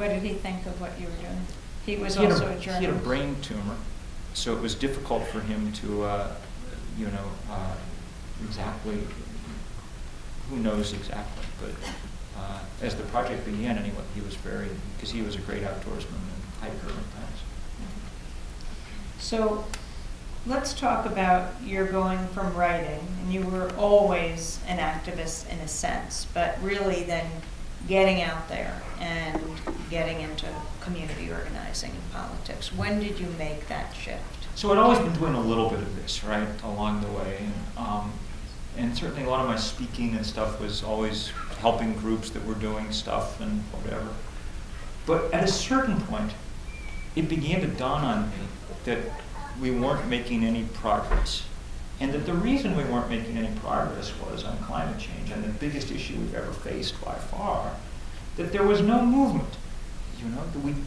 What did he think of what you were doing? He was He had also a journalist. He had a brain tumor, so it was difficult for him to, exactly, who knows exactly, but as the project began anyway, he was because he was a great outdoorsman and hiker and things. So let's talk about your going from writing, and you were always an activist in a sense, but really then getting out there and getting into community organizing and politics. When did you make that shift? So I'd always been doing a little bit of this, right, along the way, and certainly a lot of my speaking and stuff was always helping groups that were doing stuff and whatever. But at a certain point, it began to dawn on me that we weren't making any progress. And that the reason we weren't making any progress was on climate change, and the biggest issue we've ever faced by far, that there was no movement.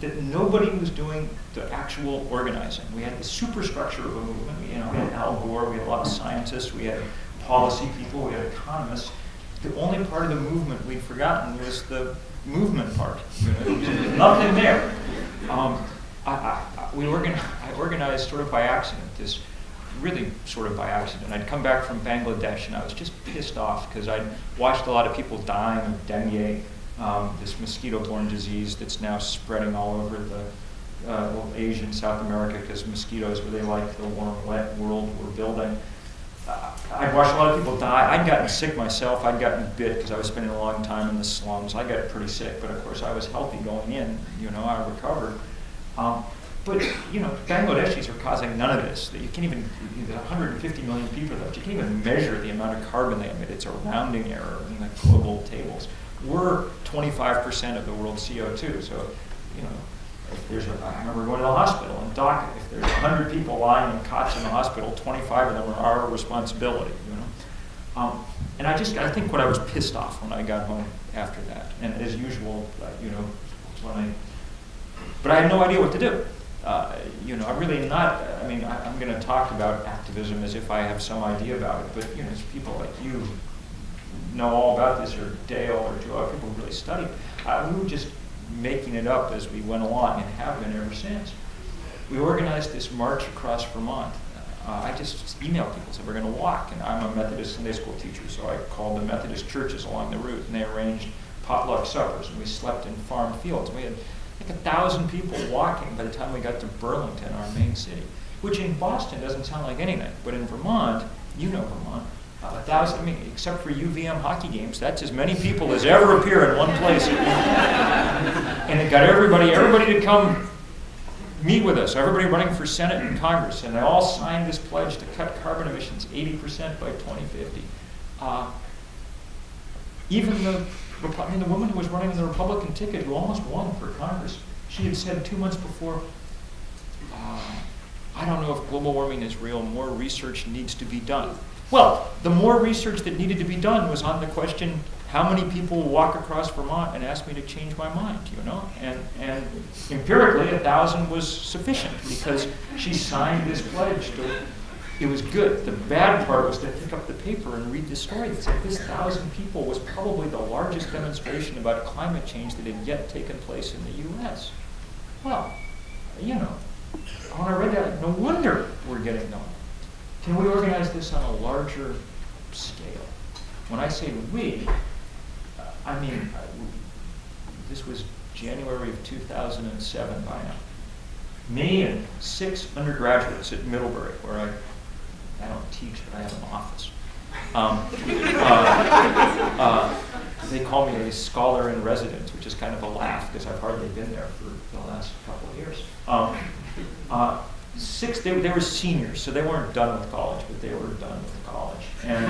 That nobody was doing the actual organizing. We had the superstructure of a movement. We had Al Gore, we had a lot of scientists, we had policy people, we had economists. The only part of the movement we'd forgotten was the movement part. There was nothing there. I organized sort of by accident, really sort of by accident. I'd come back from Bangladesh and I was just pissed off because I'd watched a lot of people dying of dengue, this mosquito-borne disease that's now spreading all over the Asia and South America because mosquitoes really like the warm, wet world we're building. I'd watched a lot of people die. I'd gotten sick myself. I'd gotten bit because I was spending a long time in the slums. I got pretty sick, but of course I was healthy going in. I recovered. But Bangladeshis are causing none of this. You can't even, 150 million people left, you can't even measure the amount of carbon they emit. It's a rounding error in the global tables. We're 25% of the world's CO2. So, if I remember going to the hospital and Dhaka, if there's 100 people lying in cots in the hospital, 25 of them are our responsibility, And I think what I was pissed off when I got home after that, and as usual, but I had no idea what to do. I'm really not, I'm going to talk about activism as if I have some idea about it, but, as people like you know all about this, or Dale or Joe, people who really studied, we were just making it up as we went along and have been ever since. We organized this march across Vermont. I just emailed people, said we're going to walk, and I'm a Methodist Sunday school teacher, so I called the Methodist churches along the route, and they arranged potluck suppers, and we slept in farm fields. We had 1,000 people walking by the time we got to Burlington, our main city, which in Boston doesn't sound like anything, but in Vermont, Vermont, 1,000, except for UVM hockey games, that's as many people as ever appear in one place. And it got everybody to come meet with us, everybody running for Senate and Congress, and they all signed this pledge to cut carbon emissions 80% by 2050. Even the woman who was running the Republican ticket, who almost won for Congress, she had said 2 months before, I don't know if global warming is real, more research needs to be done. Well, the more research that needed to be done was on the question, how many people will walk across Vermont and ask me to change my mind, And empirically, 1,000 was sufficient because she signed this pledge. It was good. The bad part was to pick up the paper and read the story that said this 1,000 people was probably the largest demonstration about climate change that had yet taken place in the U.S. Well, when I read that, no wonder we're getting going. Can we organize this on a larger scale? When I say we, this was January of 2007 by now. Me and 6 undergraduates at Middlebury, where I don't teach, but I have an office. They call me a scholar in residence, which is kind of a laugh because I've hardly been there for the last couple of years. 6, they were seniors, so they weren't done with college, but they were done with college. And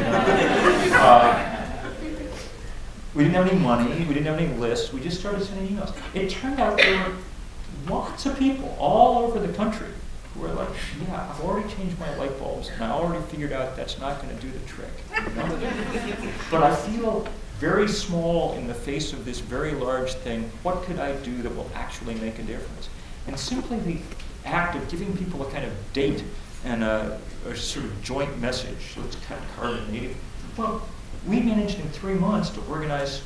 we didn't have any money, we didn't have any lists, we just started sending emails. It turned out there were lots of people all over the country who were like, yeah, I've already changed my light bulbs, and I already figured out that's not going to do the trick. But I feel very small in the face of this very large thing. What could I do that will actually make a difference? And simply the act of giving people a kind of date and a sort of joint message, let's cut carbon native. Well, we managed in 3 months to organize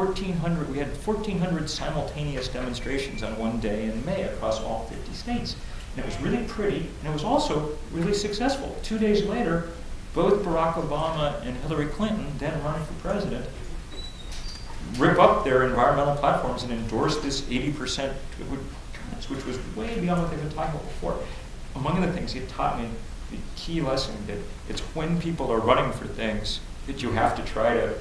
we had 1,400 simultaneous demonstrations on one day in May across all 50 states. And it was really pretty, and it was also really successful. 2 days later, both Barack Obama and Hillary Clinton, then running for president, rip up their environmental platforms and endorse this 80%, which was way beyond what they've been talking about before. Among the things he taught me, the key lesson that it's when people are running for things that you have to try to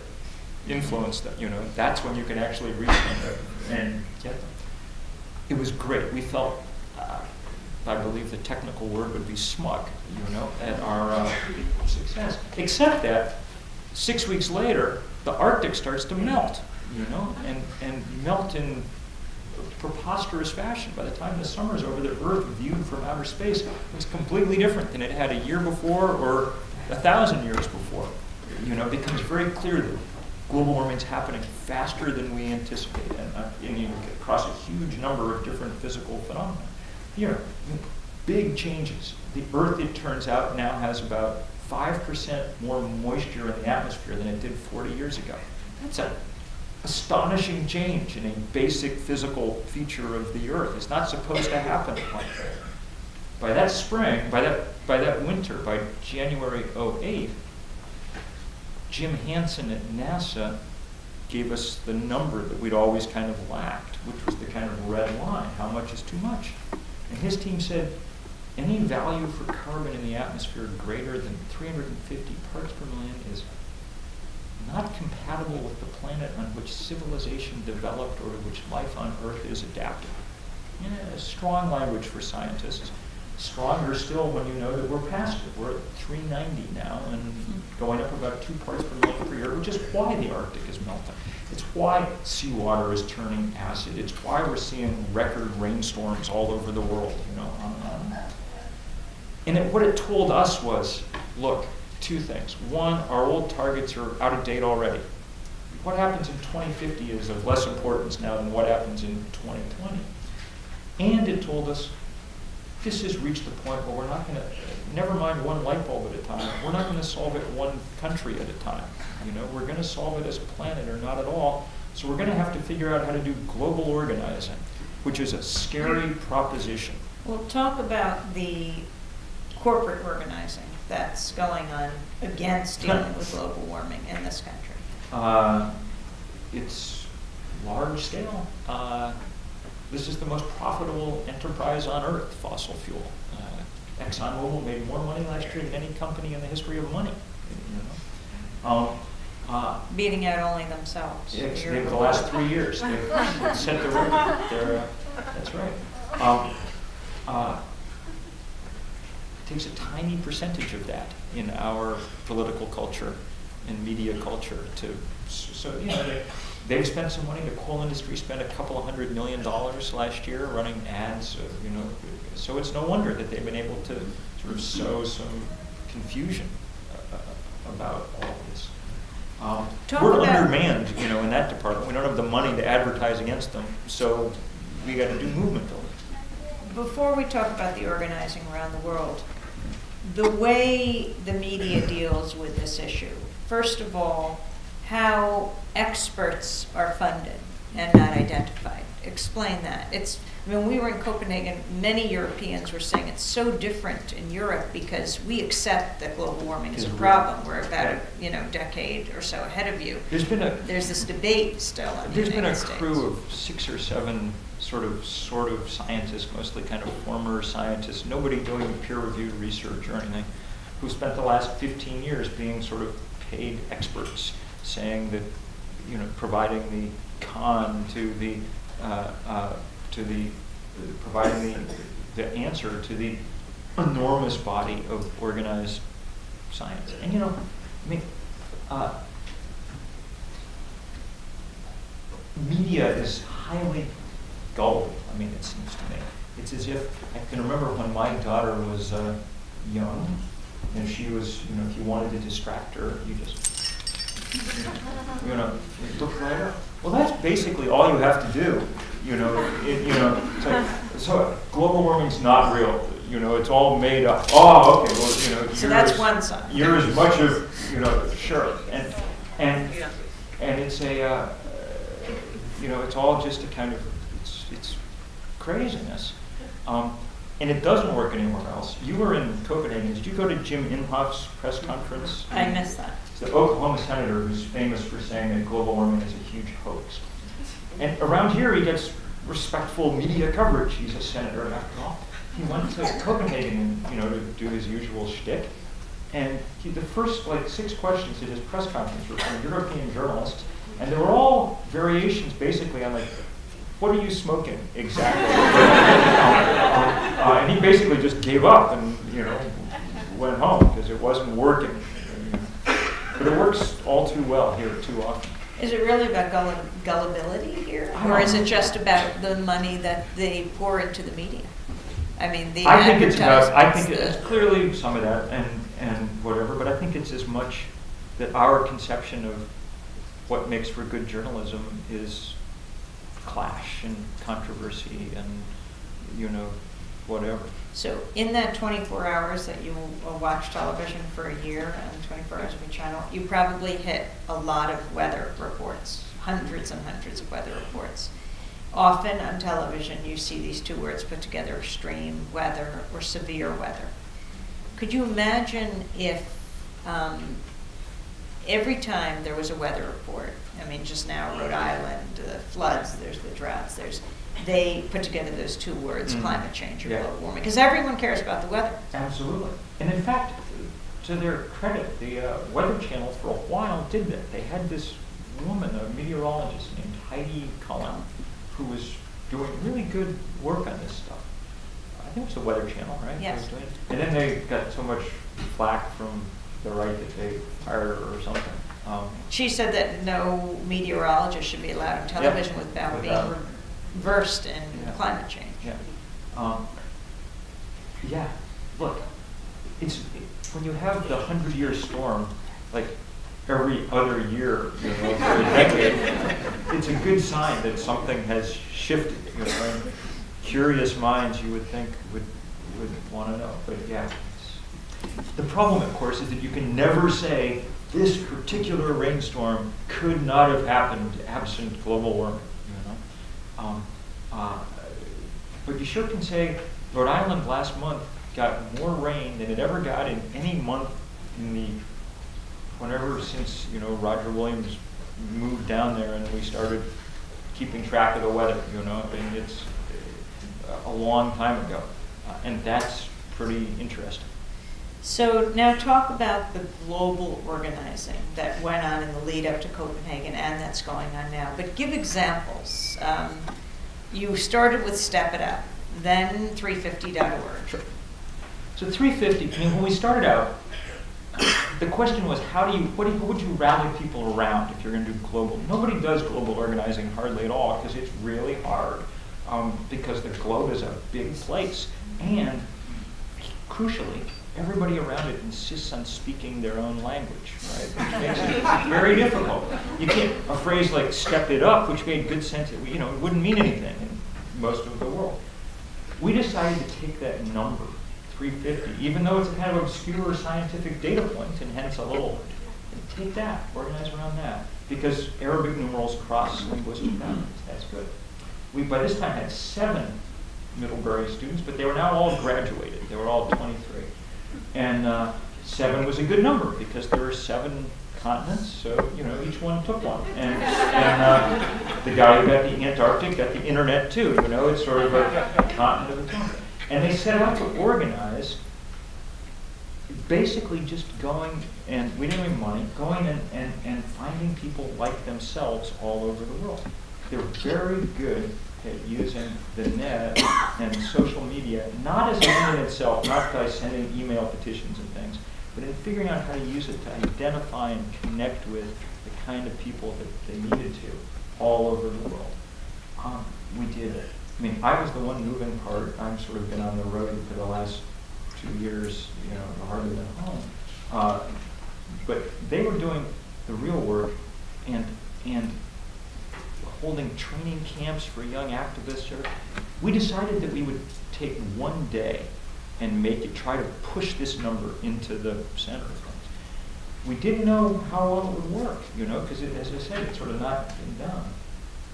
influence them. That's when you can actually reach them and get them. It was great. We felt, I believe the technical word would be smug, at our success. Except that 6 weeks later, the Arctic starts to melt, and melt in preposterous fashion. By the time the summer's over, the Earth viewed from outer space was completely different than it had a year before or 1,000 years before. It becomes very clear that global warming's happening faster than we anticipate, and you get across a huge number of different physical phenomena. Big changes. The Earth, it turns out, now has about 5% more moisture in the atmosphere than it did 40 years ago. That's an astonishing change in a basic physical feature of the Earth. It's not supposed to happen like that. By that spring, by that winter, by January '08, Jim Hansen at NASA gave us the number that we'd always kind of lacked, which was the kind of red line. How much is too much? And his team said, any value for carbon in the atmosphere greater than 350 parts per million is not compatible with the planet on which civilization developed or to which life on Earth is adapted. Strong language for scientists. Stronger still when you know that we're past it. We're at 390 now and going up about 2 parts per million per year, which is why the Arctic is melting. It's why seawater is turning acid. It's why we're seeing record rainstorms all over the world, And what it told us was, look, 2 things. One, our old targets are out of date already. What happens in 2050 is of less importance now than what happens in 2020. And it told us, this has reached the point where we're not going to, never mind one light bulb at a time, we're not going to solve it one country at a time. We're going to solve it as a planet or not at all. So we're going to have to figure out how to do global organizing, which is a scary proposition. Well, talk about the corporate organizing that's going on against dealing with global warming in this country. It's large scale. This is the most profitable enterprise on Earth, fossil fuel. ExxonMobil made more money last year than any company in the history of money. Beating out only themselves. The last 3 years, they've set the record. That's right. It takes a tiny percentage of that in our political culture and media culture they've spent some money. The coal industry spent a couple of $100 million last year running ads, so it's no wonder that they've been able to sort of sow some confusion about all this. We're undermanned, in that department. We don't have the money to advertise against them, so we got to do movement building. Before we talk about the organizing around the world, the way the media deals with this issue, first of all, how experts are funded and not identified. Explain that. When we were in Copenhagen, many Europeans were saying it's so different in Europe because we accept that global warming is a problem. We're about a decade or so ahead of you. There's this debate still in the United States. There's been a crew of 6 or 7 sort of scientists, mostly kind of former scientists, nobody doing peer-reviewed research or anything, who spent the last 15 years being sort of paid experts, saying that, providing the providing the answer to the enormous body of organized science. And media is highly gullible. It seems to me. It's as if, I can remember when my daughter was young, and she was, if you wanted to distract her, you just, look right up. Well, that's basically all you have to do. So global warming's not real. It's all made up. Oh, okay. Well, so that's one side. You're as much of, sure. And it's it's all just a kind of, it's craziness. And it doesn't work anywhere else. You were in Copenhagen. Did you go to Jim Inhofe's press conference? I missed that. It's the Oklahoma senator who's famous for saying that global warming is a huge hoax. And around here, he gets respectful media coverage. He's a senator, after all. He went to Copenhagen, to do his usual shtick. And the first 6 questions at his press conference were from European journalists, and they were all variations basically on what are you smoking exactly? And he basically just gave up and went home because it wasn't working. But it works all too well here too often. Is it really about gullibility here, or is it just about the money that they pour into the media? I mean, the advertisements. I think it's clearly some of that and whatever, but I think it's as much that our conception of what makes for good journalism is clash and controversy and whatever. So in that 24 hours that you watch television for a year and 24 hours of a channel, you probably hit a lot of weather reports, hundreds and hundreds of weather reports. Often on television you see these two words put together, extreme weather or severe weather. Could you imagine if every time there was a weather report, I mean just now Rhode Island, the floods, there's the droughts, they put together those two words, climate change or global warming, because everyone cares about the weather. Absolutely. And in fact, to their credit, the Weather Channel for a while did that. They had this woman, a meteorologist named Heidi Cullen, who was doing really good work on this stuff. I think it was the Weather Channel, right? Yes. And then they got so much flack from the right that they fired her or something. She said that no meteorologist should be allowed on television without being versed in climate change. Yeah. Look, when you have the 100-year storm, every other year, for a decade, it's a good sign that something has shifted. And curious minds, you would think, would want to know. But the problem, of course, is that you can never say this particular rainstorm could not have happened absent global warming. But you sure can say Rhode Island last month got more rain than it ever got in any month whenever since Roger Williams moved down there and we started keeping track of the weather. It's a long time ago, and that's pretty interesting. So now talk about the global organizing that went on in the lead up to Copenhagen and that's going on now. But give examples. You started with Step It Up, then 350.org. Sure. So 350, when we started out, the question was, what would you rally people around if you're going to do global? Nobody does global organizing hardly at all because it's really hard because the globe is a big place. And crucially, everybody around it insists on speaking their own language, right? Which makes it very difficult. You can't, a phrase like step it up, which made good sense, it wouldn't mean anything in most of the world. We decided to take that number, 350, even though it's a kind of obscure scientific data point, and hence a little, take that, organize around that, because Arabic numerals cross linguistic boundaries. That's good. We, by this time, had 7 Middlebury students, but they were now all graduated. They were all 23. And 7 was a good number because there are 7 continents, so each one took one. And the guy who got the Antarctic got the internet too. It's sort of a continent of its own. And they set out to organize, basically just going, and we didn't have any money, going and finding people like themselves all over the world. They're very good at using the net and social media, not as an end in itself, not by sending email petitions and things, but in figuring out how to use it to identify and connect with the kind of people that they needed to all over the world. We did it. I mean, I was the one moving part. I've sort of been on the road for the last 2 years, hardly been home. But they were doing the real work and holding training camps for young activists. We decided that we would take one day and try to push this number into the center of things. We didn't know how well it would work, because as I said, it's sort of not been done.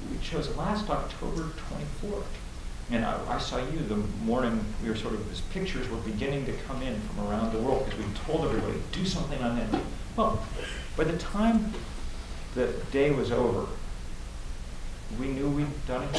we chose last October 24th. And I saw you the morning we were sort of, as pictures were beginning to come in from around the world, because we told everybody, do something on that. Well, by the time the day was over, we knew we'd done it.